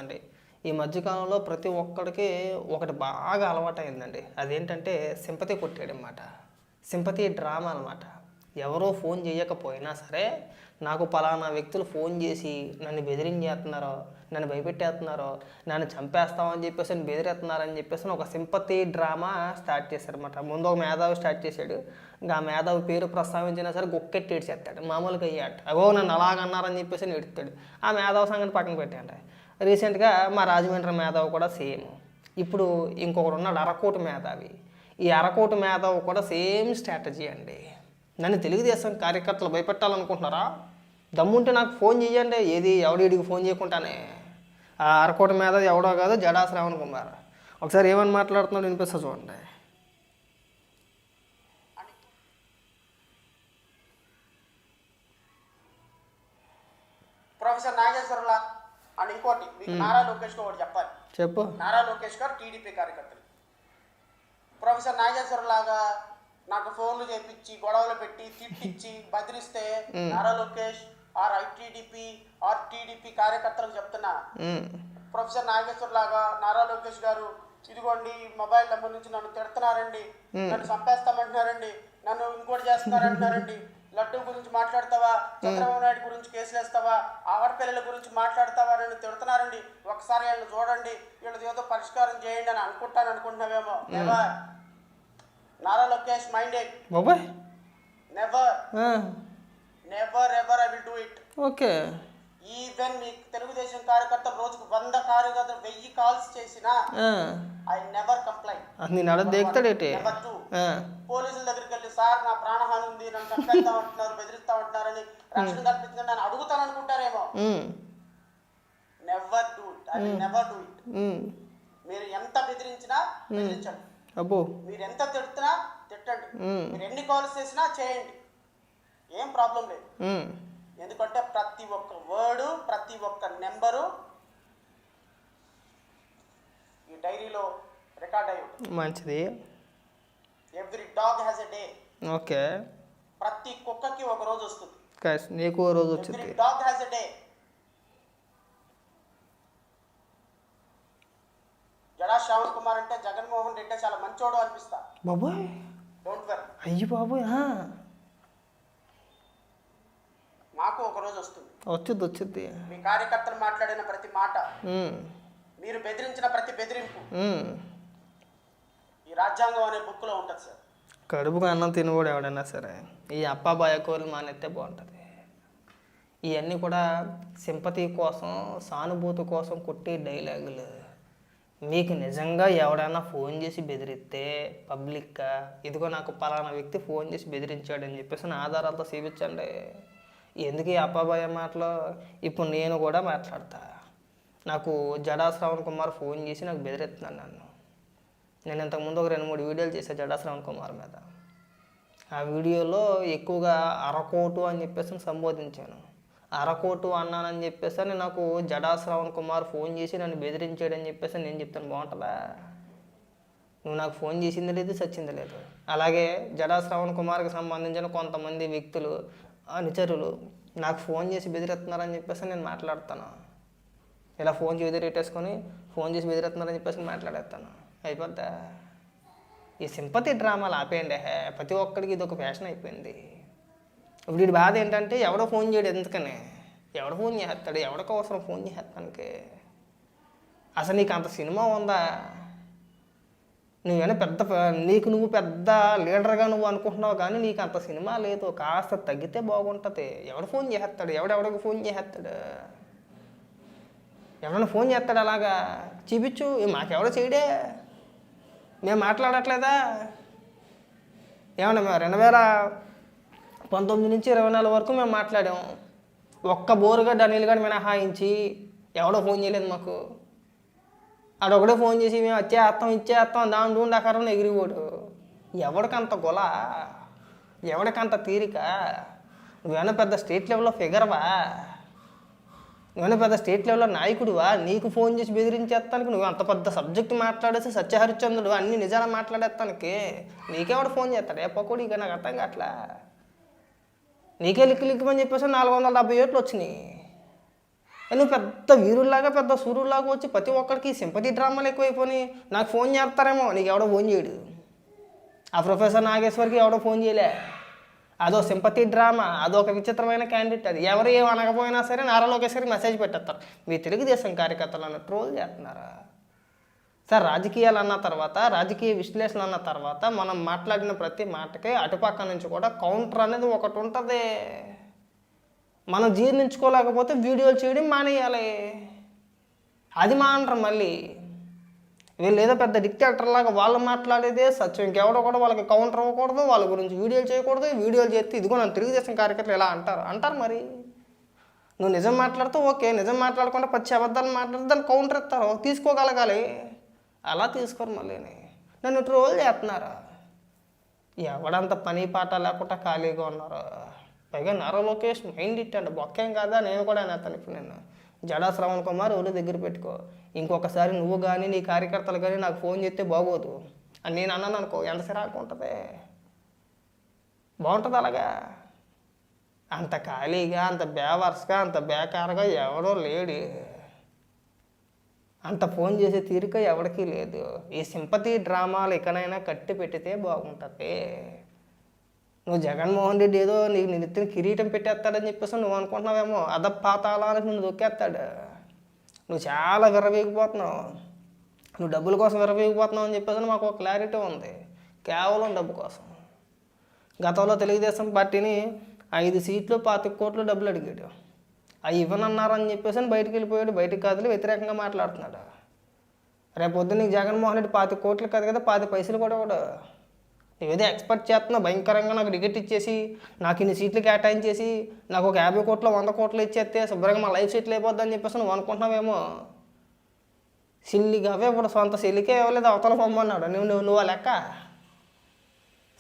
అండి. ఈ మధ్యకాలంలో ప్రతి ఒక్కడికి ఒకటి బాగా అలవాటైందండి. అదేంటంటే సింపతి కొట్టేయడనమాట. సింపతి డ్రామా అనమాట. ఎవరో ఫోన్ చేయకపోయినా సరే నాకు పలానా వ్యక్తులు ఫోన్ చేసి నన్ను బెదిరించేస్తున్నారో, నన్ను భయపెట్టేస్తున్నారో, నన్ను చంపేస్తామని చెప్పేసి నన్ను బెదిరేస్తున్నారని చెప్పేసి ఒక సింపతి డ్రామా స్టార్ట్ చేశారనమాట. ముందు ఒక మేధావి స్టార్ట్ చేశాడు. ఇంకా ఆ మేధావి పేరు ప్రస్తావించినా సరే గుక్కెట్టి ఏడ్చేస్తాడు. మామూలుగా అయ్యాట అగో నన్ను అలాగన్నారని చెప్పేసి ఏడుస్తాడు. ఆ మేధావి సంగతి పక్కన పెట్టండి. రీసెంట్గా మా రాజమండ్రి మేధావి కూడా సేమ్. ఇప్పుడు ఇంకొకడు ఉన్నాడు అరకోటి మేధావి. ఈ అరకోటి మేధావి కూడా సేమ్ స్ట్రాటజీ అండి. నన్ను తెలుగుదేశం కార్యకర్తలు భయపెట్టాలనుకుంటున్నారా? దమ్ముంటే నాకు ఫోన్ చేయండి. ఏది ఎవడికి ఫోన్ చేయకుండానే. ఆ అరకోటి మేధావి ఎవడో కాదు, జడా శ్రావణ్ కుమార్. ఒకసారి ఏమని మాట్లాడుతున్నాడు వినిపిస్తా చూడండి. ప్రొఫెసర్ నాగేశ్వరలా అని ఇంకోటి మీకు నారా లోకేష్ ఒకటి చెప్పాలి. చెప్పు. నారా లోకేష్ గారు టీడీపీ కార్యకర్తలు ప్రొఫెసర్ నాగేశ్వర లాగా నాకు ఫోన్లు చేపించి గొడవలు పెట్టి తిట్టించి బదిలిస్తే నారా లోకేష్ ఆర్ ఐటీడీపీ ఆర్ టీడీపీ కార్యకర్తలకు చెప్తున్నా, ప్రొఫెసర్ నాగేశ్వర లాగా నారా లోకేష్ గారు ఇదిగోండి మొబైల్ నెంబర్ నుంచి నన్ను తిడుతున్నారండి, నన్ను చంపేస్తామంటున్నారండి, నన్ను ఇంకోటి చేస్తారంటున్నారండి, లడ్డూ గురించి మాట్లాడతావా, చంద్రబాబు నాయుడు గురించి కేసులు వేస్తావా, ఆడపిల్లల గురించి మాట్లాడతావా, నన్ను తిడుతున్నారండి, ఒకసారి వీళ్ళని చూడండి, వీళ్ళది ఏదో పరిష్కారం చేయండి అని అనుకుంటున్నావేమో. Never. Nara Lokesh minded. Never never ever I will do it. Okay. Even మీ తెలుగుదేశం కార్యకర్తలు రోజుకు 100 కార్యకర్తలు 1000 కాల్స్ చేసినా I never complaint. Never to. పోలీసుల దగ్గరికి వెళ్ళి సార్ నా ప్రాణహాని ఉంది, నన్ను చంపేస్తా ఉంటున్నారు, బెదిరిస్తా ఉంటున్నారని రక్షణ కల్పించండి నన్ను అడుగుతాను అనుకుంటారేమో. Never do it. I will never do it. మీరు ఎంత బెదిరించినా బెదిరించండి, మీరు ఎంత తిడుతున్నా తిట్టండి, మీరు ఎన్ని కాల్స్ చేసినా చేయండి, ఏం ప్రాబ్లం లేదు. ఎందుకంటే ప్రతి ఒక్క వర్డు ప్రతి ఒక్క నెంబరు ఈ డైరీలో రికార్డ్ అయ్యి ఉంటుంది. మంచిది. Every dog has a day. Okay. ప్రతి కుక్కకి ఒక రోజు వస్తుంది. నీకు ఓ రోజు వచ్చింది. Every dog has a day. Jada Shravan Kumar అంటే జగన్మోహన్ రెడ్డి చాలా మంచోడు అనిపిస్తా. బాబోయ్. Don't worry. అయ్యి బాబోయ్. మాకు ఒక రోజు వస్తుంది. వచ్చింది. మీ కార్యకర్తలు మాట్లాడిన ప్రతి మాట, మీరు బెదిరించిన ప్రతి బెదిరింపు ఈ రాజ్యాంగం అనే బుక్లో ఉంటుంది సార్. కడుపుకు అన్నం తినకూడదు ఎవడైనా సరే ఈ అప్పాబాయ కూరలు మానేస్తే బాగుంటుంది. ఇవన్నీ కూడా సింపతి కోసం, సానుభూతి కోసం కొట్టే డైలాగులు. మీకు నిజంగా ఎవడైనా ఫోన్ చేసి బెదిరిస్తే పబ్లిక్గా ఇదిగో నాకు పలానా వ్యక్తి ఫోన్ చేసి బెదిరించాడని చెప్పేసి నా ఆధారాలతో చూపించండి. ఎందుకు ఈ అప్పాబాయ మాటలు? ఇప్పుడు నేను కూడా మాట్లాడతా. నాకు జడా శ్రావణ్ కుమార్ ఫోన్ చేసి నాకు బెదిరిస్తున్నాను నన్ను. నేను ఇంతకుముందు ఒక 2-3 వీడియోలు చేశాను జడా శ్రావణ్ కుమార్ మీద. ఆ వీడియోలో ఎక్కువగా అరకోటు అని చెప్పేసి సంబోధించాను. అరకోటు అన్నానని చెప్పేసి నాకు జడా శ్రావణ్ కుమార్ ఫోన్ చేసి నన్ను బెదిరించాడని చెప్పేసి నేను చెప్తాను, బాగుంటుందా? నువ్వు నాకు ఫోన్ చేసింది లేదు, సచ్చింది లేదు. అలాగే జడా శ్రావణ్ కుమార్కి సంబంధించిన కొంతమంది వ్యక్తులు, అనుచరులు నాకు ఫోన్ చేసి బెదిరెత్తున్నారని చెప్పేసి నేను మాట్లాడతాను. ఇలా ఫోన్ చేసి బెదిరెత్తున్నారని చెప్పేసి మాట్లాడేస్తాను. అయిపోద్దా? ఈ సింపతి డ్రామాలు ఆపేయండి. ప్రతి ఒక్కడికి ఇది ఒక ఫ్యాషన్ అయిపోయింది. ఇప్పుడు వీడి బాధ ఏంటంటే ఎవడో ఫోన్ చేయడు. ఎందుకని? ఎవడో ఫోన్ చేస్తాడు? ఎవడికి అవసరం ఫోన్ చేస్తానికి? అసలు నీకు అంత సినిమా ఉందా? నువ్వేనా నువ్వు పెద్ద లీడర్గా నువ్వు అనుకుంటున్నావు, కానీ నీకు అంత సినిమా లేదు. కాస్త తగ్గితే బాగుంటుంది. ఎవడు ఫోన్ చేస్తాడు? ఎవడెవడికి ఫోన్ చేస్తాడు? ఎవడన్నా ఫోన్ చేస్తాడు? అలాగా చూపించు. మాకెవడో చేయడే, మేము మాట్లాడట్లేదా? ఏమన్నా మేము 2019 నుంచి 2024 వరకు మేము మాట్లాడాము. ఒక్క బోరుగడ్డ అనిల్ గడ్డ మినహాయించి ఎవడో ఫోన్ చేయలేదు మాకు. ఆడొకడే ఫోన్ చేసి మేము ఇచ్చేస్తాం దాని డూండాకారం ఎగిరిపోడు. ఎవడికంత గొల? ఎవడికంత తీరిక? నువ్వేమైనా పెద్ద స్టేట్ లెవెల్లో ఫిగర్వా? నువ్వేమైనా పెద్ద స్టేట్ లెవెల్లో నాయకుడివా? నీకు ఫోన్ చేసి బెదిరించేస్తానికి నువ్వు అంత పెద్ద సబ్జెక్ట్ మాట్లాడేసి సత్యహరిశ్చంద్రుడు అన్ని నిజాలు మాట్లాడేస్తానికి నీకెవడు ఫోన్ చేస్తాడు? ఏ పకోడి ఇక నాకు అర్థం కావట్లా. నీకే లిక్కుమని చెప్పేసి 470 ఓట్లు వచ్చినాయి. నువ్వు పెద్ద వీరుల్లాగా పెద్ద సూర్యుల్లాగా వచ్చి ప్రతి ఒక్కరికి సింపతి డ్రామాలు ఎక్కువైపోయి నాకు ఫోన్ చేస్తారేమో, నీకు ఎవడో ఫోన్ చేయడు. ఆ ప్రొఫెసర్ నాగేశ్వర్కి ఎవడో ఫోన్ చేయలే. అదో సింపతి డ్రామా, అదొక విచిత్రమైన క్యాండిడేట్. అది ఎవరు ఏం అనకపోయినా సరే నారా లోకేశ్వరికి మెసేజ్ పెట్టేస్తారు. మీ తెలుగుదేశం కార్యకర్తలను ట్రోల్ చేస్తున్నారా సార్? రాజకీయాలు అన్న తర్వాత, రాజకీయ విశ్లేషణ అన్న తర్వాత మనం మాట్లాడిన ప్రతి మాటకి అటుపక్క నుంచి కూడా కౌంటర్ అనేది ఒకటి ఉంటుంది. మనం జీర్ణించుకోలేకపోతే వీడియోలు చేయడం మానేయాలి. అది మానరు మళ్ళీ. వీళ్ళు ఏదో పెద్ద డిక్టేటర్ లాగా వాళ్ళు మాట్లాడేదే సత్యం, ఇంకెవడో కూడా వాళ్ళకి కౌంటర్ ఇవ్వకూడదు, వాళ్ళ గురించి వీడియోలు చేయకూడదు. వీడియోలు చేస్తే ఇదిగో నన్ను తెలుగుదేశం కార్యకర్తలు ఇలా అంటారు మరి. నువ్వు నిజం మాట్లాడుతూ ఓకే, నిజం మాట్లాడకుండా పచ్చి అబద్ధాలు మాట్లాడితే దాన్ని కౌంటర్ ఇస్తారు, తీసుకోగలగాలి. అలా తీసుకోరు మళ్ళీ. నన్ను ట్రోల్ చేస్తున్నారా? ఎవడంత పని పాట లేకుండా ఖాళీగా ఉన్నారు. పైగా నారా లోకేష్ మైండ్ ఇట్టండి, బొక్కేం కాదా, నేను కూడా అనేస్తాను. ఇప్పుడు నేను జడా శ్రవణ్ కుమార్ ఒళ్ళు దగ్గర పెట్టుకో, ఇంకొకసారి నువ్వు కానీ నీ కార్యకర్తలు కానీ నాకు ఫోన్ చేస్తే బాగోదు అని నేను అన్నాను అనుకో, ఎంత సిరాకు ఉంటుంది. బాగుంటుంది అలాగా. అంత ఖాళీగా, అంత బేవర్స్గా, అంత బేకారుగా ఎవడో లేడు. అంత ఫోన్ చేసే తీరిక ఎవరికీ లేదు. ఈ సింపతి డ్రామాలు ఇకనైనా కట్టి పెట్టితే బాగుంటుంది. నువ్వు జగన్మోహన్ రెడ్డి ఏదో నీకు నిత్యం కిరీటం పెట్టేస్తాడని చెప్పేసి నువ్వు అనుకుంటున్నావేమో, అదపాతాళానికి నువ్వు దొక్కేస్తాడు. నువ్వు చాలా విర్రవీగిపోతున్నావు, నువ్వు డబ్బుల కోసం విర్రవీగిపోతున్నావు అని చెప్పేసి మాకు ఒక క్లారిటీ ఉంది. కేవలం డబ్బు కోసం. గతంలో తెలుగుదేశం పార్టీని 5 సీట్లు 25 కోట్లు డబ్బులు అడిగాడు. అవి ఇవ్వనన్నారని చెప్పేసి బయటికి వెళ్ళిపోయాడు. బయటికి కాదులు వ్యతిరేకంగా మాట్లాడుతున్నాడు. రేపు పొద్దున్న నీకు జగన్మోహన్ రెడ్డి 25 కోట్లు కాదు కదా, 10 పైసలు కూడా కూడా ఏదో ఎక్స్పెక్ట్ చేస్తున్నావు భయంకరంగా. నాకు టికెట్ ఇచ్చేసి, నాకు ఇన్ని సీట్లు కేటాయించేసి, నాకు ఒక 50 కోట్లు 100 కోట్లు ఇచ్చేస్తే శుభ్రంగా మా లైఫ్ సెటిల్ అయిపోద్దని చెప్పేసి నువ్వు అనుకుంటున్నావేమో. సిల్లిగా అవే ఇప్పుడు సొంత సిల్లికే ఇవ్వలేదు, అవతల పొమ్మన్నాడు. నువ్వు ఆ లెక్క.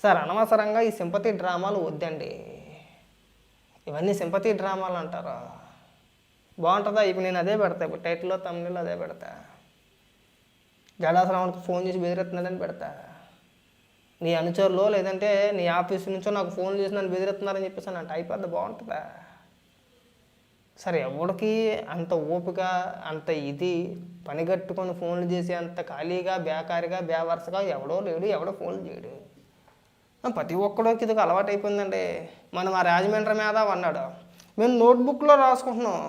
సార్ అనవసరంగా ఈ సింపతి డ్రామాలు వద్దండి. ఇవన్నీ సింపతి డ్రామాలు అంటారు. బాగుంటుందా? ఇప్పుడు నేను అదే పెడతా, ఇప్పుడు టైటిల్లో తమిళలో అదే పెడతా. జడా శ్రావణ్కి ఫోన్ చేసి బెదిరెత్తున్నాడని పెడతా. నీ అనుచరులో లేదంటే నీ ఆఫీస్ నుంచో నాకు ఫోన్ చేసి నన్ను బెదిరెత్తున్నారని చెప్పేసి అంటే అయిపోద్ది. బాగుంటుందా? సరే, ఎవడికి అంత ఓపిక, అంత ఇది పని కట్టుకొని ఫోన్లు చేసి అంత ఖాళీగా, బేకారిగా, బేవర్సగా ఎవడో లేడు, ఎవడో ఫోన్లు చేయడు. ప్రతి ఒక్కడికి ఇది అలవాటు అయిపోయిందండి. మనం ఆ రాజమండ్రి మీద అన్నాడు, మేము నోట్బుక్లో రాసుకుంటున్నాం,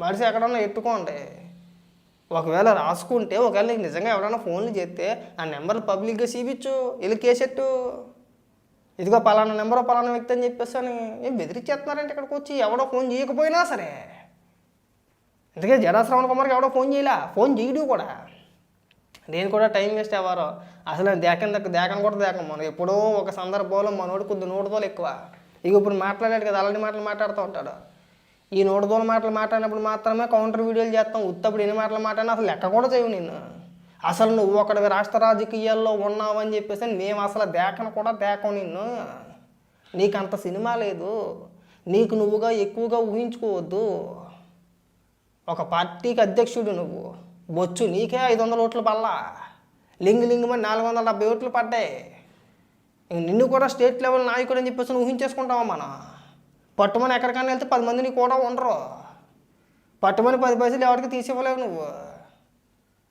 మనిషి ఎక్కడన్నా ఎట్టుకోండి. ఒకవేళ రాసుకుంటే, ఒకవేళ నీకు నిజంగా ఎవరైనా ఫోన్లు చేస్తే ఆ నెంబర్లు పబ్లిక్గా చూపించు, వెళ్ళి కేసెట్టు, ఇదిగో పలానా నెంబర్ పలానా వ్యక్తి అని చెప్పేసి అని. ఏం బెదిరించేస్తున్నారంటే ఇక్కడికి వచ్చి ఎవడో ఫోన్ చేయకపోయినా సరే. అందుకే జడా శ్రవణ్ కుమార్కి ఎవడో ఫోన్ చేయలే, ఫోన్ చేయడు కూడా. నేను కూడా టైం వేస్ట్ అవ్వారు. అసలు దేకను కూడా దేకం. మనం ఎప్పుడో ఒక సందర్భంలో మనోడు కొద్ది 100 దోలు ఎక్కువ. ఇక ఇప్పుడు మాట్లాడాడు కదా, అలాంటి మాటలు మాట్లాడుతూ ఉంటాడు. ఈ 100 దోల మాటలు మాట్లాడినప్పుడు మాత్రమే కౌంటర్ వీడియోలు చేస్తాం. ఉత్తప్పుడు ఎన్ని మాటలు మాట్లాడినా అసలు లెక్క కూడా చేయవు నిన్ను. అసలు నువ్వు ఒకటి రాష్ట్ర రాజకీయాల్లో ఉన్నావు అని చెప్పేసి మేము అసలు దేకను కూడా దేకం నిన్ను. నీకు అంత సినిమా లేదు, నీకు నువ్వుగా ఎక్కువగా ఊహించుకోవద్దు. ఒక పార్టీకి అధ్యక్షుడు నువ్వు, బొచ్చు నీకే 500 ఓట్లు పల్లా, లింగుమని 470 ఓట్లు పడ్డాయి. నిన్ను కూడా స్టేట్ లెవెల్ నాయకుడు అని చెప్పేసి ఊహించేసుకుంటావా? మనం పట్టుమని ఎక్కడికైనా వెళ్తే 10 మంది నీకు కూడా ఉండరు. పట్టుమని 10 పైసలు ఎవరికి తీసివ్వలేవు నువ్వు.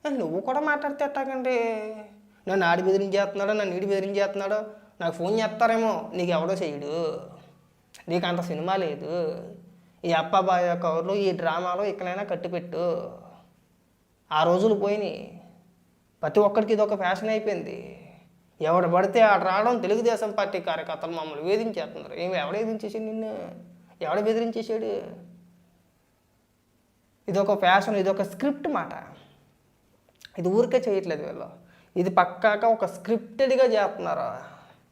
నువ్వు కూడా మాట్లాడితే ఎట్టాకండి? నన్ను ఆడి బెదిరించేస్తున్నాడు, నన్ను ఈడి బెదిరించేస్తున్నాడు, నాకు ఫోన్ చేస్తారేమో. నీకు ఎవడో చేయడు, నీకు అంత సినిమా లేదు. ఈ అప్పాబాయ కవర్లు, ఈ డ్రామాలో ఇక్కడైనా కట్టిపెట్టు. ఆ రోజులు పోయినాయి. ప్రతి ఒక్కరికి ఇది ఒక ఫ్యాషన్ అయిపోయింది. ఎవడు పడితే ఆడ రావడం. తెలుగుదేశం పార్టీ కార్యకర్తలు మమ్మల్ని వేధించేస్తున్నారు. ఎవడ వేధించేసాడు నిన్ను? ఎవడ బెదిరించేసాడు? ఇదొక ఫ్యాషన్, ఇదొక స్క్రిప్ట్ మాట. ఇది ఊరికే చేయట్లేదు వీళ్ళు, ఇది పక్కాక ఒక స్క్రిప్టెడ్గా చేస్తున్నారు.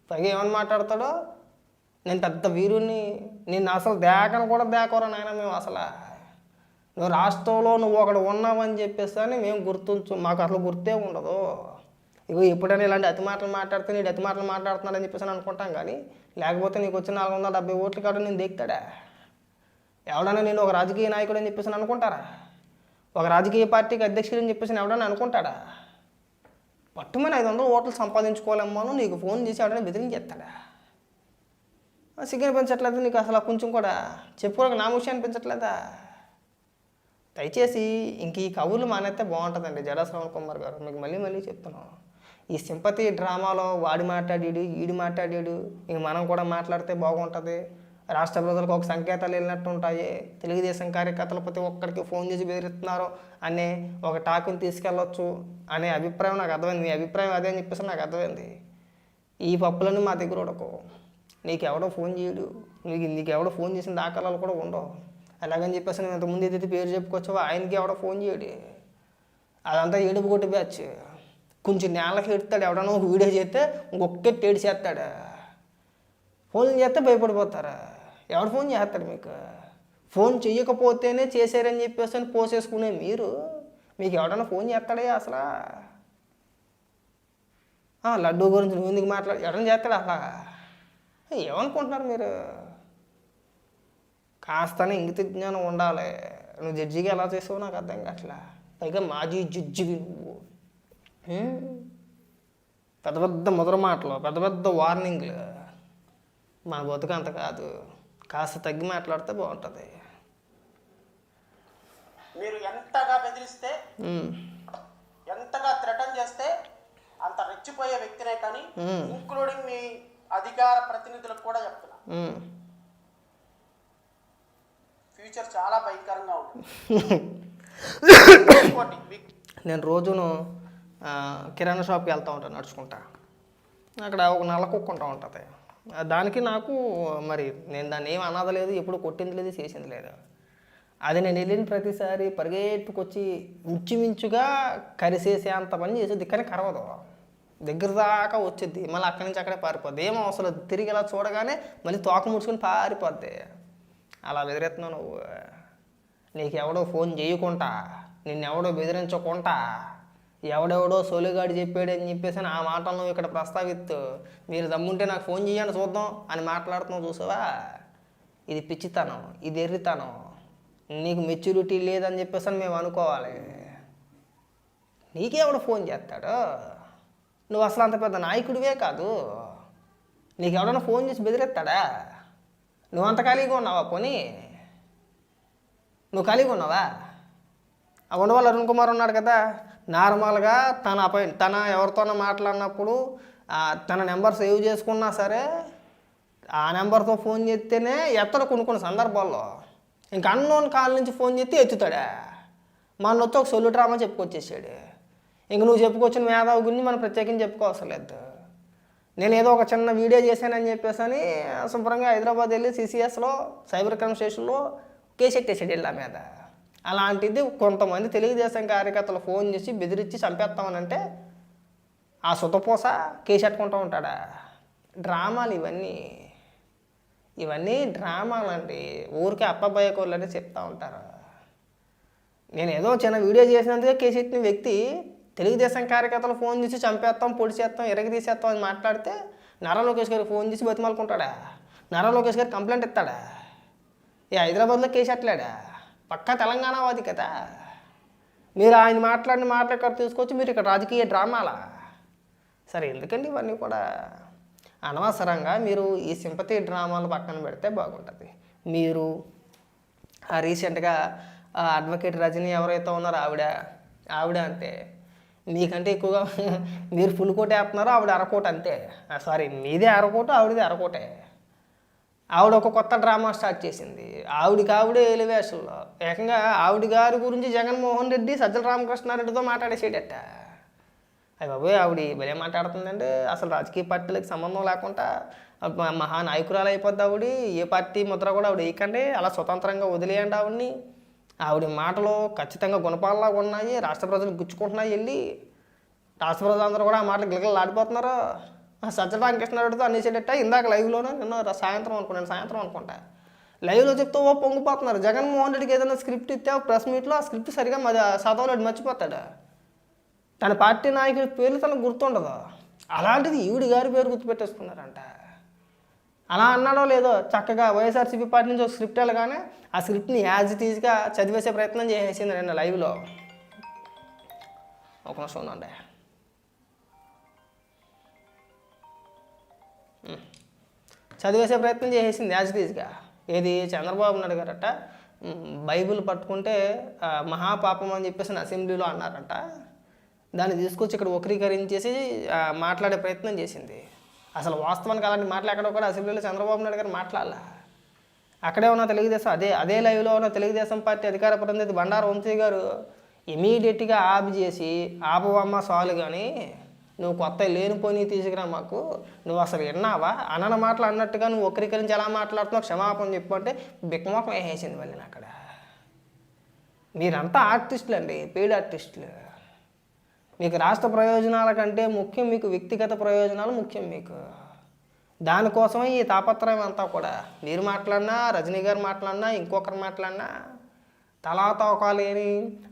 పైగా ఏమని మాట్లాడతాడో, నేను పెద్ద వీరుణ్ణి, నిన్ను అసలు దేకను కూడా దేకరా నాయన మేము. అసలు నువ్వు రాష్ట్రంలో నువ్వు ఒకడు ఉన్నావని చెప్పేసి అని మేము గుర్తుంచు, మాకు అసలు గుర్తే ఉండదు. ఇగో ఎప్పుడైనా ఇలాంటి అతి మాటలు మాట్లాడితే నీడు అతి మాటలు మాట్లాడుతున్నాడని చెప్పేసి అని అనుకుంటాం. కానీ లేకపోతే నీకు వచ్చిన 470 ఓట్లు కాదు నేను దిగుతాడా? ఎవడన్నా నేను ఒక రాజకీయ నాయకుడు అని చెప్పేసి అనుకుంటారా? ఒక రాజకీయ పార్టీకి అధ్యక్షుడు అని చెప్పేసి ఎవడన్నా అనుకుంటాడా? పట్టుమని 500 ఓట్లు సంపాదించుకోలేమ్మను నీకు ఫోన్ చేసి ఎవడన్నా బెదిరించేస్తాడా? సిగ్గు అనిపించట్లేదు నీకు? అసలు కొంచెం కూడా చెప్పుకోవడానికి నామోషి అనిపించట్లేదా? దయచేసి ఇంక ఈ కబుర్లు మానేస్తే బాగుంటుందండి జడా శ్రవణ్ కుమార్ గారు. మీకు మళ్ళీ మళ్ళీ చెప్తున్నాం, ఈ సింపతి డ్రామాలో వాడు మాట్లాడాడు ఈడు మాట్లాడాడు, ఇంక మనం కూడా మాట్లాడితే బాగుంటుంది. రాష్ట్ర ప్రజలకు ఒక సంకేతాలు వెళ్ళినట్టు ఉంటాయి. తెలుగుదేశం కార్యకర్తలు ప్రతి ఒక్కరికి ఫోన్ చేసి బెదిరిస్తున్నారు అనే ఒక టాకుని తీసుకెళ్ళొచ్చు అనే అభిప్రాయం నాకు అర్థమైంది. మీ అభిప్రాయం అదే అని చెప్పేసి నాకు అర్థమైంది. ఈ పప్పులన్నీ మా దగ్గర ఉడకు. నీకెవడో ఫోన్ చేయడు, నీకెవడో ఫోన్ చేసిన దాఖలాలు కూడా ఉండవు. అలాగని చెప్పేసి నేను ఇంతకుముందు ఏదైతే పేరు చెప్పుకోవచ్చో ఆయనకి ఎవడో ఫోన్ చేయడు. అదంతా ఏడుపు కొట్టి బ్యాచ్. కొంచెం నేలకి ఎడతాడు, ఎవడన్నా ఒక వీడియో చేస్తే ఇంకొక్కటి ఏడు చేస్తాడు. ఫోన్ చేస్తే భయపడిపోతారా? ఎవడు ఫోన్ చేస్తాడు మీకు? ఫోన్ చెయ్యకపోతేనే చేశారని చెప్పేసి అని పోసేసుకునే మీకు ఎవడన్నా ఫోన్ చేస్తాడే అసలు? లడ్డూ గురించి నువ్వు ఎందుకు ఎవడన్నా చేస్తాడు అసలు? ఏమనుకుంటున్నారు మీరు? కాస్తనే ఇంగిత జ్ఞానం ఉండాలి. నువ్వు జడ్జిగా ఎలా చేసావు నాకు అర్థం కావట్లా. పైగా మాజీ జడ్జివి నువ్వు. పెద్ద పెద్ద ముద్ర మాటలు, పెద్ద పెద్ద వార్నింగ్లు. మన బతుకు అంత కాదు, కాస్త తగ్గి మాట్లాడితే బాగుంటుంది. మీరు ఎంతగా బెదిరిస్తే, ఎంతగా థ్రెటన్ చేస్తే అంత రెచ్చిపోయే వ్యక్తినే. కానీ ఇంక్లూడింగ్ మీ అధికార ప్రతినిధులకు కూడా చెప్తున్నా, ఫ్యూచర్ చాలా భయంకరంగా ఉంటుంది. నేను రోజును కిరాణా షాప్కి వెళ్తూ ఉంటాను నడుచుకుంటా. అక్కడ ఒక నల్ల కుక్క ఉంటా ఉంటుంది. దానికి నాకు మరి నేను దాన్ని ఏం అనాదలేదు, ఎప్పుడు కొట్టింది లేదు, చేసింది లేదు. అది నేను వెళ్ళిన ప్రతిసారి పరిగెట్టుకొచ్చి ఇంచుమించుగా కరిసేసే అంత పని చేసేది. కానీ కరవదు, దగ్గర దాకా వచ్చింది, మళ్ళీ అక్కడి నుంచి అక్కడే పారిపోద్ది. ఏమో అసలు తిరిగి ఇలా చూడగానే మళ్ళీ తోక ముడుచుకొని పారిపోద్ది. అలా బెదిరెత్తున్నావు నువ్వు. నీకు ఎవడో ఫోన్ చేయకుండా, నిన్నెవడో బెదిరించకుండా, ఎవడెవడో సోలుగాడు చెప్పాడని చెప్పేసి ఆ మాటలు నువ్వు ఇక్కడ ప్రస్తావిస్తూ మీరు దమ్ముంటే నాకు ఫోన్ చేయండి చూద్దాం అని మాట్లాడుతున్నావు చూసావా? ఇది పిచ్చితనం, ఇది ఎర్రితనం. నీకు మెచ్యూరిటీ లేదని చెప్పేసి మేము అనుకోవాలి. నీకెవడో ఫోన్ చేస్తాడు? నువ్వు అసలు అంత పెద్ద నాయకుడివే కాదు. నీకు ఎవడన్నా ఫోన్ చేసి బెదిరెత్తాడా? నువ్వు అంత ఖాళీగా ఉన్నావా? పోనీ నువ్వు ఖాళీగా ఉన్నావా? ఆ ఉండవల్లి అరుణ్ కుమార్ ఉన్నాడు కదా, నార్మల్గా తన ఎవరితోనో మాట్లాడినప్పుడు తన నెంబర్ సేవ్ చేసుకున్నా సరే ఆ నెంబర్తో ఫోన్ చేస్తేనే ఎత్తడు కొన్ని సందర్భాల్లో. ఇంకా అన్నోన్ కాల్ నుంచి ఫోన్ చేస్తే ఎత్తుతాడా? మన వచ్చి ఒక సొల్లు డ్రామా చెప్పుకొచ్చేసాడు. ఇంక నువ్వు చెప్పుకొచ్చిన మేధావి గురించి మనం ప్రత్యేకించి చెప్పుకోవసరం లేదు. నేను ఏదో ఒక చిన్న వీడియో చేశానని చెప్పేసి అని శుభ్రంగా హైదరాబాద్ వెళ్ళి సిసిఎస్లో సైబర్ క్రైమ్ స్టేషన్లో కేసు ఎట్టేసాడు ఇళ్ళ మీద. అలాంటిది కొంతమంది తెలుగుదేశం కార్యకర్తలు ఫోన్ చేసి బెదిరించి చంపేస్తామనంటే ఆ సుతపోస కేసు ఎట్టుకుంటూ ఉంటాడా? డ్రామాలు ఇవన్నీ డ్రామాలండి. ఊరికే అప్పబోయేకోళ్ళు అని చెప్తూ ఉంటారు. నేను ఏదో చిన్న వీడియో చేసినందుకే కేసు ఎట్టిన వ్యక్తి తెలుగుదేశం కార్యకర్తలు ఫోన్ చేసి చంపేస్తాం, పొడి చేస్తాం, ఎరగదీసేస్తాం అని మాట్లాడితే నారా లోకేష్ గారికి ఫోన్ చేసి బతిమాలుకుంటాడా? నారా లోకేష్ గారికి కంప్లైంట్ ఇస్తాడా? హైదరాబాద్లో కేసు ఎట్టలేడా? పక్కా తెలంగాణవాది కదా. మీరు ఆయన మాట్లాడిన మాటలు ఇక్కడ తీసుకొచ్చి మీరు ఇక్కడ రాజకీయ డ్రామాలా? సరే, ఎందుకండి ఇవన్నీ కూడా అనవసరంగా మీరు ఈ సింపతి డ్రామాలు పక్కన పెడితే బాగుంటుంది. మీరు రీసెంట్గా అడ్వకేట్ రజనీ ఎవరైతే ఉన్నారో ఆవిడ అంటే మీకంటే ఎక్కువగా మీరు ఫుల్ కోట్ వేస్తున్నారో ఆవిడ అరకోట అంతే. సారీ, మీదే అరకోట, ఆవిడదే అరకోటే. ఆవిడ ఒక కొత్త డ్రామా స్టార్ట్ చేసింది. ఆవిడే ఎలివేషన్లో ఏకంగా ఆవిడ గారి గురించి జగన్మోహన్ రెడ్డి సజ్జల రామకృష్ణారెడ్డితో మాట్లాడేసేటట్ట. అయ్య బాబోయ్, ఆవిడ భలే మాట్లాడుతుందండి. అసలు రాజకీయ పార్టీలకు సంబంధం లేకుండా మహానాయకురాలు అయిపోద్ది ఆవిడ. ఏ పార్టీ ముద్ర కూడా ఆవిడ వేయకండి, అలా స్వతంత్రంగా వదిలేయండి ఆవిడ్ని. ఆవిడ మాటలు ఖచ్చితంగా గుణపాలలాగా ఉన్నాయి. రాష్ట్ర ప్రజలు గుచ్చుకుంటున్నాయి వెళ్ళి. రాష్ట్ర ప్రజలందరూ కూడా ఆ మాటలు గిలగలు ఆడిపోతున్నారు. సజ్జల రామకృష్ణారెడ్డితో అనేసేటట్ట నిన్న సాయంత్రం అనుకుంటా లైవ్లో చెప్తూ పొంగిపోతున్నారు. జగన్మోహన్ రెడ్డికి ఏదైనా స్క్రిప్ట్ ఇస్తే ప్రెస్ మీట్లో ఆ స్క్రిప్ట్ సరిగా చదవలేడు, మర్చిపోతాడు. తన పార్టీ నాయకుడి పేర్లు తనకు గుర్తుండదు. అలాంటిది ఈవిడి గారి పేరు గుర్తుపెట్టేసుకున్నారంట. అలా అన్నాడో లేదో చక్కగా వైఎస్ఆర్సీపీ పార్టీ నుంచి ఒక స్క్రిప్ట్ వెళ్ళగానే ఆ స్క్రిప్ట్ని యాజ్ ఇట్ ఈజ్గా చదివేసే ప్రయత్నం చేసేసింది నిన్న లైవ్లో. ఒక నిమిషం ఉందండి. చదివేసే ప్రయత్నం చేసేసింది యాజ్ ఇట్ ఈజ్గా. ఏది చంద్రబాబు నాయుడు గారట బైబిల్ పట్టుకుంటే మహాపాపం అని చెప్పేసి అసెంబ్లీలో అన్నారంట. దాన్ని తీసుకొచ్చి ఇక్కడ వక్రీకరించేసి మాట్లాడే ప్రయత్నం చేసింది. అసలు వాస్తవానికి అలాంటి మాటలు ఎక్కడో కూడా అసెంబ్లీలో చంద్రబాబు నాయుడు గారు మాట్లాడాల. అక్కడే ఉన్న తెలుగుదేశం అదే లైవ్లో ఉన్న తెలుగుదేశం పార్టీ అధికార ప్రతినిధి బండారు వంశీ గారు ఇమీడియట్గా ఆఫ్ చేసి ఆపవమ్మ సాలు కానీ నువ్వు కొత్త లేనిపోని తీసుకురా మాకు, నువ్వు అసలు విన్నావా అన్న మాటలు అన్నట్టుగా నువ్వు వక్రీకరించి ఎలా మాట్లాడుతున్నావు క్షమాపణ చెప్పు అంటే బిక్కమొఖం వేసేసింది మళ్ళీ అక్కడ. మీరంతా ఆర్టిస్టులు అండి, పెయిడ్ ఆర్టిస్టులు. మీకు రాష్ట్ర ప్రయోజనాల కంటే ముఖ్యం మీకు వ్యక్తిగత ప్రయోజనాలు ముఖ్యం మీకు. దానికోసమే ఈ తాపత్రయం అంతా కూడా. మీరు మాట్లాడినా, రజనీ గారు మాట్లాడినా, ఇంకొకరు మాట్లాడినా తలాతోకాలేని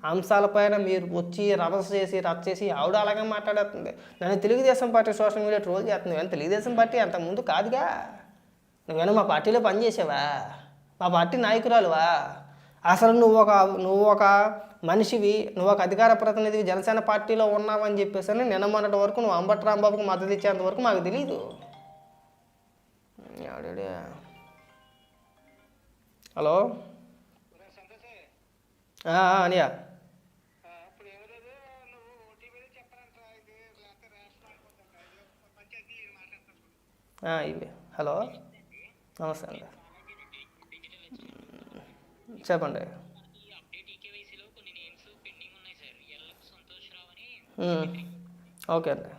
అంశాలపైన మీరు వచ్చి రభస చేసి రచ్చేసి ఆవిడ అలాగే మాట్లాడుతుంది. నన్ను Telugu Desam party social media troll చేస్తుంది. కానీ తెలుగుదేశం పార్టీ అంతకుముందు కాదుగా. నువ్వేనా మా పార్టీలో పనిచేసావా? మా పార్టీ నాయకురాలువా? అసలు నువ్వు ఒక మనిషివి, నువ్వు ఒక అధికార ప్రతినిధివి, జనసేన పార్టీలో ఉన్నావని చెప్పేసి నిన్న మొన్నటి వరకు నువ్వు అంబటి రాంబాబుకి మద్దతు ఇచ్చేంత వరకు మాకు తెలీదు. హలో అనియా, ఇవి హలో నమస్తే అండి, చెప్పండి. ఓకే అండి.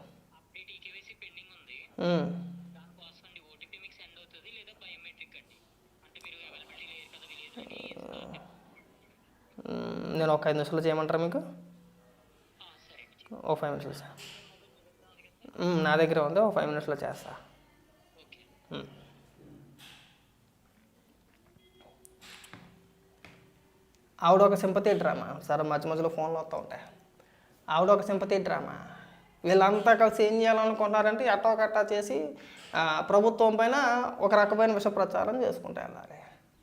నేను ఒక 5 నిమిషాలు చేయమంటారా మీకు? ఒక 5 నిమిషాలు నా దగ్గర ఉంది, ఒక 5 నిమిషాలు చేస్తా. ఆవిడ ఒక సింపతి డ్రామా సరే, మధ్య మధ్యలో ఫోన్లు వస్తూ ఉంటాయి. ఆవిడ ఒక సింపతి డ్రామా. వీళ్ళంతా కలిసి ఏం చేయాలనుకుంటున్నారంటే ఎట్టో కట్టా చేసి ప్రభుత్వం పైన ఒక రకమైన విష ప్రచారం చేసుకుంటూ వెళ్ళాలి.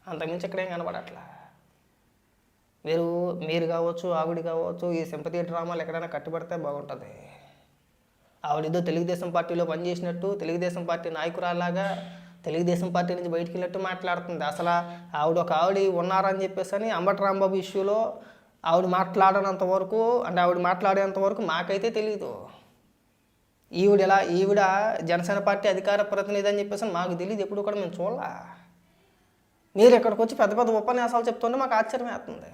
అంతకుమించి ఇక్కడేం కనబడట్లా. మీరు కావచ్చు, ఆవిడ కావచ్చు, ఈ సింపతి డ్రామాలు ఎక్కడైనా కట్టుబడితే బాగుంటుంది. ఆవిడేదో తెలుగుదేశం పార్టీలో పనిచేసినట్టు, తెలుగుదేశం పార్టీ నాయకురాలాగా తెలుగుదేశం పార్టీ నుంచి బయటికి వెళ్ళినట్టు మాట్లాడుతుంది. అసలు ఆవిడ ఉన్నారని చెప్పేసి అంబటి రాంబాబు ఇష్యూలో ఆవిడ మాట్లాడనంత వరకు, అంటే ఆవిడ మాట్లాడేంత వరకు మాకైతే తెలీదు. ఈవిడ జనసేన పార్టీ అధికార ప్రతినిధి అని చెప్పేసి మాకు తెలియదు, ఎప్పుడు కూడా మేము చూడాల. మీరు ఇక్కడికి వచ్చి పెద్ద పెద్ద ఉపన్యాసాలు చెప్తుంటే మాకు ఆశ్చర్యం వేస్తుంది.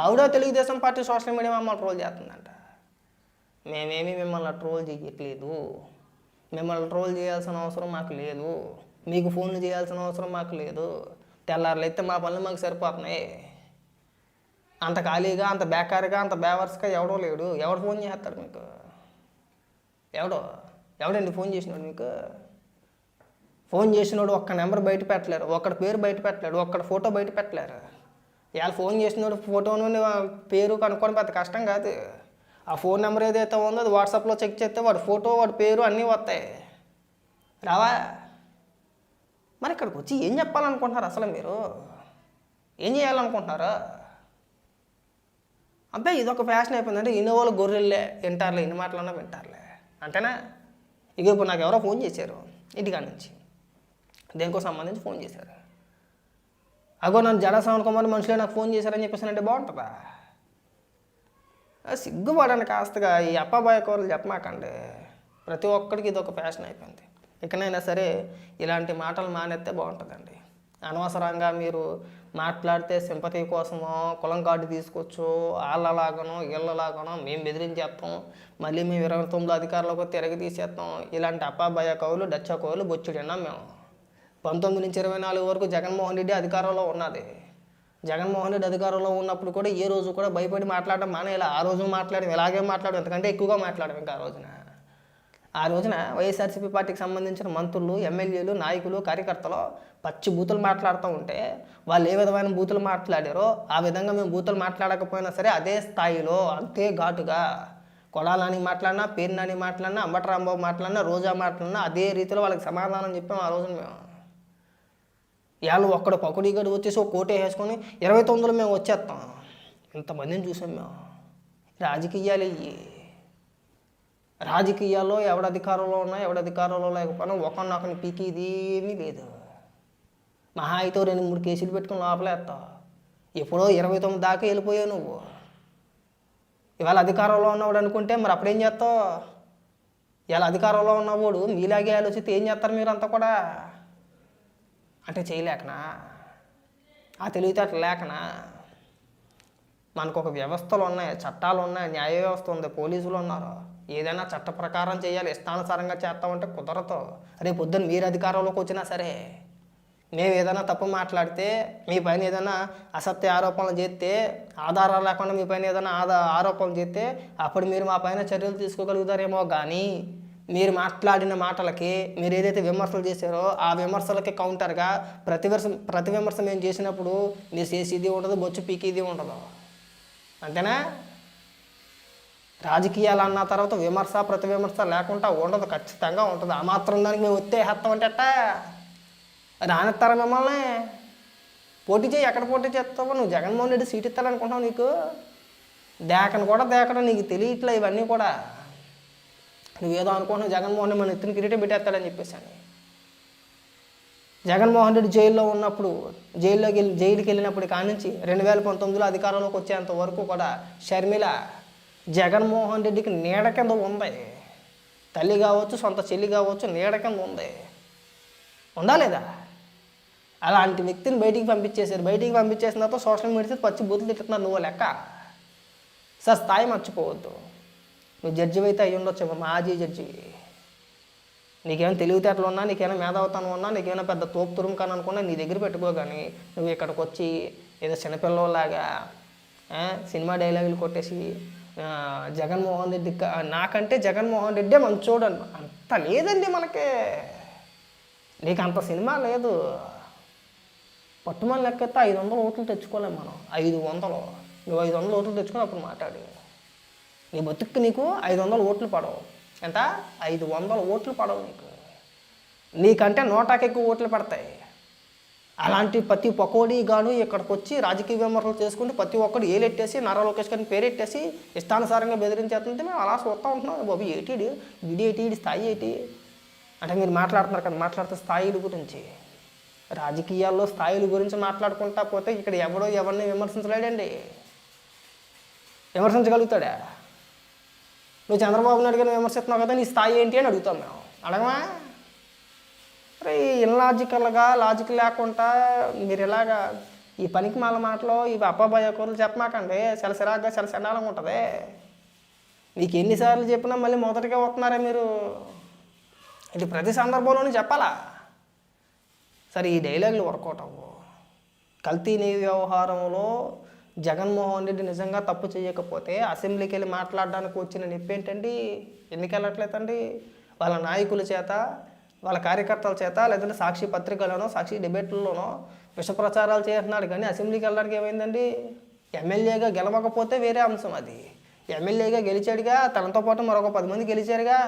ఆవిడ తెలుగుదేశం పార్టీ సోషల్ మీడియా మమ్మల్ని ట్రోల్ చేస్తుందంట. మేమేమీ మిమ్మల్ని ట్రోల్ చేయట్లేదు. మిమ్మల్ని ట్రోల్ చేయాల్సిన అవసరం మాకు లేదు. మీకు ఫోన్లు చేయాల్సిన అవసరం మాకు లేదు. తెల్లారులైతే మా పనులు మాకు సరిపోతున్నాయి. అంత ఖాళీగా, అంత బేకారుగా, అంత బేవర్స్గా ఎవడో లేడు. ఎవడు ఫోన్ చేస్తాడు మీకు? ఎవడండి ఫోన్ చేసినాడు మీకు? ఫోన్ చేసినోడు ఒక్క నెంబర్ బయట పెట్టలేరు, ఒక్కడి పేరు బయట పెట్టలేడు, ఒక్కడి ఫోటో బయట పెట్టలేరు. ఇవాళ ఫోన్ చేసినోడు ఫోటోను పేరు కనుక్కోవడం పెద్ద కష్టం కాదు. ఆ ఫోన్ నెంబర్ ఏదైతే ఉందో అది వాట్సాప్లో చెక్ చేస్తే వాడి ఫోటో, వాడి పేరు అన్నీ వస్తాయి. రావా? మరి ఇక్కడికి వచ్చి ఏం చెప్పాలనుకుంటున్నారు అసలు? మీరు ఏం చేయాలనుకుంటున్నారు? అబ్బాయి ఇదొక ఫ్యాషన్ అయిపోయిందంటే ఇన్నోవాళ్ళు గొర్రెల్లే వింటారులే, ఎన్ని మాటలన్నా వింటారులే అంతేనా? ఇక ఇప్పుడు నాకు ఎవరో ఫోన్ చేశారు ఇంటికాడ నుంచి, దేనికో సంబంధించి ఫోన్ చేశారు. అగో నన్ను జనసేన కుమార్ మనుషులే నాకు ఫోన్ చేశారని చెప్పేసి అంటే బాగుంటుందా? సిగ్గుపడండి కాస్తగా. ఈ అప్పాబాయ కూరలు చెప్పమాకండి. ప్రతి ఒక్కడికి ఇది ఒక ఫ్యాషన్ అయిపోయింది. ఇకనైనా సరే ఇలాంటి మాటలు మానేస్తే బాగుంటుందండి. అనవసరంగా మీరు మాట్లాడితే సింపతి కోసమో, కులం కార్డు తీసుకొచ్చో, వాళ్ళలాగానో వీళ్ళలాగానో మేము బెదిరించేస్తాం, మళ్ళీ మేము 29 అధికారులకు తిరగి తీసేస్తాం. ఇలాంటి అప్పాబాయ కవులు, డచ్చా కవులు బొచ్చుడు విన్నాం మేము. 19 నుంచి 24 వరకు జగన్మోహన్ రెడ్డి అధికారంలో ఉన్నది. జగన్మోహన్ రెడ్డి అధికారంలో ఉన్నప్పుడు కూడా ఏ రోజు కూడా భయపడి మాట్లాడడం మానేలా. ఆ రోజు మాట్లాడడం ఇలాగే మాట్లాడడం, ఎంతకంటే ఎక్కువగా మాట్లాడడం. ఇంకా ఆ రోజున వైఎస్ఆర్సీపీ పార్టీకి సంబంధించిన మంత్రులు, ఎమ్మెల్యేలు, నాయకులు, కార్యకర్తలు పచ్చి బూతులు మాట్లాడుతూ ఉంటే వాళ్ళు ఏ విధమైన బూతులు మాట్లాడారో ఆ విధంగా మేము బూతులు మాట్లాడకపోయినా సరే అదే స్థాయిలో, అంతే ఘాటుగా కొడాలని మాట్లాడినా, పేరునాని మాట్లాడినా, అంబటి రాంబాబు మాట్లాడినా, రోజా మాట్లాడినా అదే రీతిలో వాళ్ళకి సమాధానం చెప్పాము ఆ రోజున మేము. వాళ్ళు ఒక్కడ పకుడీగడు వచ్చేసి ఒక కోటే వేసుకొని 29లో మేము వచ్చేస్తాం. ఇంతమందిని చూసాం మేము. రాజకీయాల్లో ఎవడ అధికారంలో ఉన్నా, ఎవడ అధికారంలో లేకపోయినా ఒకరినొకరిని పీకేది ఏమీ లేదు. మహా అయితే 2-3 కేసులు పెట్టుకుని లోపలేస్తాం. ఎప్పుడో 29 దాకా వెళ్ళిపోయావు నువ్వు. ఇవాళ అధికారంలో ఉన్నవాడు అనుకుంటే మరి అప్పుడేం చేస్తావు? ఇవాళ అధికారంలో ఉన్నవాడు మీలాగే ఆలోచిస్తే ఏం చేస్తారు మీరంతా కూడా? అంటే చేయలేకనా? ఆ తెలివితేటలు లేకనా? మనకు ఒక వ్యవస్థలు ఉన్నాయి, చట్టాలు ఉన్నాయి, న్యాయ వ్యవస్థ ఉంది, పోలీసులు ఉన్నారు. ఏదైనా చట్ట ప్రకారం చేయాలి. ఇష్టానుసారంగా చేస్తామంటే కుదరదు. రేపు పొద్దున్న మీరు అధికారంలోకి వచ్చినా సరే మేము ఏదైనా తప్పు మాట్లాడితే, మీ పైన ఏదైనా అసత్య ఆరోపణలు చేస్తే, ఆధారాలు లేకుండా మీ పైన ఏదైనా ఆరోపణలు చేస్తే అప్పుడు మీరు మా పైన చర్యలు తీసుకోగలుగుతారేమో. కానీ మీరు మాట్లాడిన మాటలకి, మీరు ఏదైతే విమర్శలు చేశారో ఆ విమర్శలకి కౌంటర్గా ప్రతి విమర్శ మేము చేసినప్పుడు మీరు చేసేది ఉండదు, బొచ్చు పీకేది ఉండదు. అంతేనా? రాజకీయాలు అన్న తర్వాత విమర్శ ప్రతి విమర్శ లేకుండా ఉండదు, ఖచ్చితంగా ఉంటుంది. ఆ మాత్రం దానికి మేము వచ్చే హత్తం అంటే రానిస్తారా మిమ్మల్ని? పోటీ చేయి. ఎక్కడ పోటీ చేస్తావో? నువ్వు జగన్మోహన్ రెడ్డి సీట్ ఇస్తారనుకుంటావు? నీకు దేకడం నీకు తెలియట్లే. ఇవన్నీ కూడా నువ్వేదో అనుకుంటున్నావు, జగన్మోహన్ రెడ్డి మన ఎత్తున కిరీటం పెట్టేస్తాడని చెప్పేసి అని. జగన్మోహన్ రెడ్డి జైల్లో ఉన్నప్పుడు, జైలుకి వెళ్ళినప్పుడు కానించి 2019లో అధికారంలోకి వచ్చేంత వరకు కూడా షర్మిల జగన్మోహన్ రెడ్డికి నీడ కింద ఉంది. తల్లి కావచ్చు, సొంత చెల్లి కావచ్చు, నీడ కింద ఉంది. ఉందా లేదా? అలాంటి వ్యక్తిని బయటికి పంపించేశారు. బయటికి పంపించేసిన తర్వాత సోషల్ మీడియా పచ్చి బూతులు తిట్టుతున్నారు. నువ్వు లెక్క. సార్ స్థాయి మర్చిపోవద్దు. నువ్వు జడ్జి అయితే అయ్యి ఉండొచ్చు, మాజీ జడ్జి. నీకేమైనా తెలివితేటలు ఉన్నా, నీకేమైనా మేధావతనం ఉన్నా, నీకేమైనా పెద్ద తోపు తురుముకాని అనుకున్నా నీ దగ్గర పెట్టుకో. కానీ నువ్వు ఇక్కడికి వచ్చి ఏదో చిన్నపిల్లలాగా సినిమా డైలాగులు కొట్టేసి జగన్మోహన్ రెడ్డి నాకంటే జగన్మోహన్ రెడ్డే మంచోడు అంత లేదండి మనకి. నీకు అంత సినిమా లేదు. పట్టుమని లెక్కెత్తే 500 ఓట్లు తెచ్చుకోలేము మనం. 500. నువ్వు 500 ఓట్లు తెచ్చుకొని అప్పుడు మాట్లాడి. నీ బతుక్కి నీకు 500 ఓట్లు పడవు. ఎంత? 500 ఓట్లు పడవు నీకు. నీకంటే 100కి ఎక్కువ ఓట్లు పడతాయి. అలాంటి ప్రతి పకోడీ గాను ఇక్కడికి వచ్చి రాజకీయ విమర్శలు చేసుకుంటూ ప్రతి ఒక్కడు ఏలెట్టేసి నారా లోకేష్ గారిని పేరెట్టేసి ఇష్టానుసారంగా బెదిరించేస్తుంటే మేము అలా చూస్తూ ఉంటున్నాం. బాబు ఏటీడి స్థాయి ఏంటి అంటే మీరు మాట్లాడుతున్నారు కదా, మాట్లాడుతూ స్థాయిల గురించి, రాజకీయాల్లో స్థాయిల గురించి మాట్లాడుకుంటా పోతే ఇక్కడ ఎవరిని విమర్శించలేడండి. విమర్శించగలుగుతాడా? నువ్వు చంద్రబాబు నాయుడు గారిని విమర్శిస్తున్నావు కదా, నీ స్థాయి ఏంటి అని అడుగుతాం మేము. అడగమా? అరే లాజిక్ లేకుండా మీరు ఇలాగా ఈ పనికి మాల మాటలో ఇవి అబ్బాబాయ కూరలు చెప్పమాకండి. చాలా సిరాగ్గా చాలా చండాలంగా ఉంటుంది. మీకు ఎన్నిసార్లు చెప్పినా మళ్ళీ మొదటిగా వస్తున్నారా మీరు? ఇది ప్రతి సందర్భంలోనూ చెప్పాలా? సరే, ఈ డైలాగులు వర్కౌట్ అవ్వు. కల్తీ నీతి వ్యవహారంలో జగన్మోహన్ రెడ్డి నిజంగా తప్పు చేయకపోతే అసెంబ్లీకి వెళ్ళి మాట్లాడడానికి వచ్చిన నొప్పి ఏంటండి? ఎందుకు వెళ్ళట్లేదండి? వాళ్ళ నాయకుల చేత, వాళ్ళ కార్యకర్తల చేత, లేదంటే సాక్షి పత్రికలోనో సాక్షి డిబేట్లలోనో విష ప్రచారాలు చేస్తున్నాడు. కానీ అసెంబ్లీకి వెళ్ళడానికి ఏమైందండి? ఎమ్మెల్యేగా గెలవకపోతే వేరే అంశం. అది ఎమ్మెల్యేగా గెలిచాడుగా, తనతో పాటు మరొక 10 మంది గెలిచారుగా.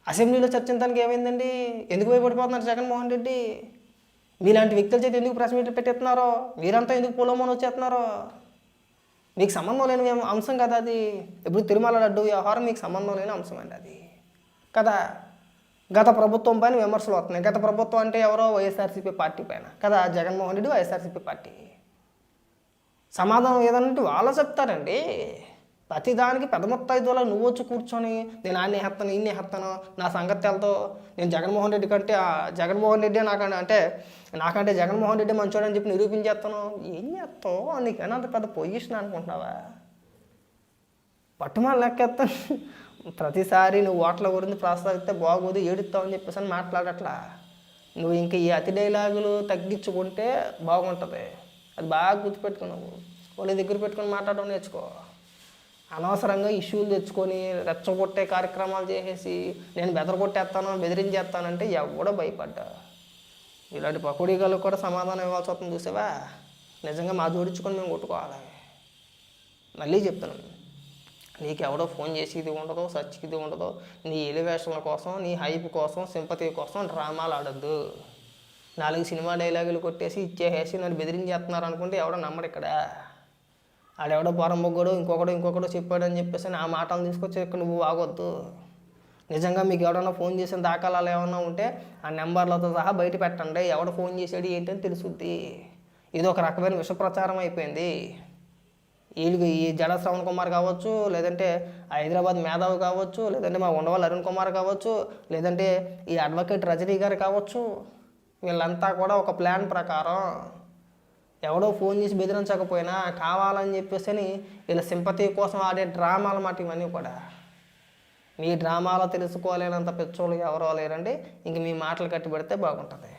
అసెంబ్లీలో చర్చించడానికి ఏమైందండి? ఎందుకు భయపడిపోతున్నారు జగన్మోహన్ రెడ్డి? మీలాంటి వ్యక్తుల చేతి ఎందుకు ప్రెస్ మీట్లు పెట్టేస్తున్నారో? మీరంతా ఎందుకు పొలోమోని వచ్చేస్తున్నారో? మీకు సంబంధం లేని అంశం కదా అది. ఇప్పుడు తిరుమల లడ్డు వ్యవహారం మీకు సంబంధం లేని అంశం అండి అది కదా. గత ప్రభుత్వం పైన విమర్శలు వస్తున్నాయి. గత ప్రభుత్వం అంటే ఎవరో వైఎస్ఆర్సీపీ పార్టీ పైన కదా. జగన్మోహన్ రెడ్డి వైఎస్ఆర్సీపీ పార్టీ. సమాధానం ఏదన్నట్టు వాళ్ళు చెప్తారండి. ప్రతిదానికి పెద్ద మొత్తాయిదోలా నువ్వు వచ్చి కూర్చొని నేను ఆన్నే హెత్తాను, ఇన్నే హెత్తాను, నా సంగతి వెళ్తావు, నేను జగన్మోహన్ రెడ్డి కంటే జగన్మోహన్ రెడ్డి నాకంటే జగన్మోహన్ రెడ్డి మంచోడని చెప్పి నిరూపించేస్తాను. ఏం చేస్తావు? నీకైనా అంత పెద్ద పొజిషన్ అనుకుంటున్నావా? పట్టుమని లెక్కేస్తాను. ప్రతిసారి నువ్వు ఓట్ల గురించి ప్రస్తావిస్తే బాగోదు, ఏడుస్తావు అని చెప్పేసి అని మాట్లాడట్లా. నువ్వు ఇంకా ఈ అతి డైలాగులు తగ్గించుకుంటే బాగుంటుంది. అది బాగా గుర్తుపెట్టుకున్నావు. వాళ్ళ దగ్గర పెట్టుకొని మాట్లాడడం నేర్చుకో. అనవసరంగా ఇష్యూలు తెచ్చుకొని రెచ్చగొట్టే కార్యక్రమాలు చేసేసి నేను బెదరగొట్టేస్తాను, బెదిరించేస్తానంటే ఎవడో భయపడ్డా. ఇలాంటి పకోడీగాలకు కూడా సమాధానం ఇవ్వాల్సి వస్తుంది. చూసావా? నిజంగా మా జోడించుకొని మేము కొట్టుకోవాలి. మళ్ళీ చెప్తున్నాను, నీకెవడో ఫోన్ చేసి ఇది ఉండదు, సర్చ్ ఇది ఉండదు. నీ ఎలివేషన్ల కోసం, నీ హైప్ కోసం, సింపతి కోసం డ్రామాలు ఆడద్దు. 4 సినిమా డైలాగులు కొట్టేసి ఇచ్చేసేసి నన్ను బెదిరించేస్తున్నారు అనుకుంటే ఎవడో నమ్మడు. ఇక్కడ ఆడెవడో పొరంబొగ్గడు ఇంకొకడు చెప్పాడని చెప్పేసి ఆ మాటలు తీసుకొచ్చి ఇక్కడ నువ్వు ఆగొద్దు. నిజంగా మీకు ఎవడన్నా ఫోన్ చేసిన దాఖలాలు ఏమన్నా ఉంటే ఆ నెంబర్లతో సహా బయట పెట్టండి. ఎవడ ఫోన్ చేసాడు ఏంటని తెలుసుద్ది. ఇది ఒక రకమైన విష ప్రచారం అయిపోయింది. వీళ్ళకి ఈ జడ శ్రవణ్ కుమార్ కావచ్చు, లేదంటే హైదరాబాద్ మేధావి కావచ్చు, లేదంటే మా ఉండవల్లి అరుణ్ కుమార్ కావచ్చు, లేదంటే ఈ అడ్వకేట్ రజనీ గారు కావచ్చు, వీళ్ళంతా కూడా ఒక ప్లాన్ ప్రకారం ఎవడో ఫోన్ చేసి బెదిరించకపోయినా కావాలని చెప్పేసి వీళ్ళ సింపతి కోసం ఆడే డ్రామాలు అన్నమాట ఇవన్నీ కూడా. మీ డ్రామాలో తెలుసుకోలేనంత పిచ్చోళ్ళు ఎవరో లేరండి. ఇంక మీ మాటలు కట్టి పెడితే బాగుంటుంది.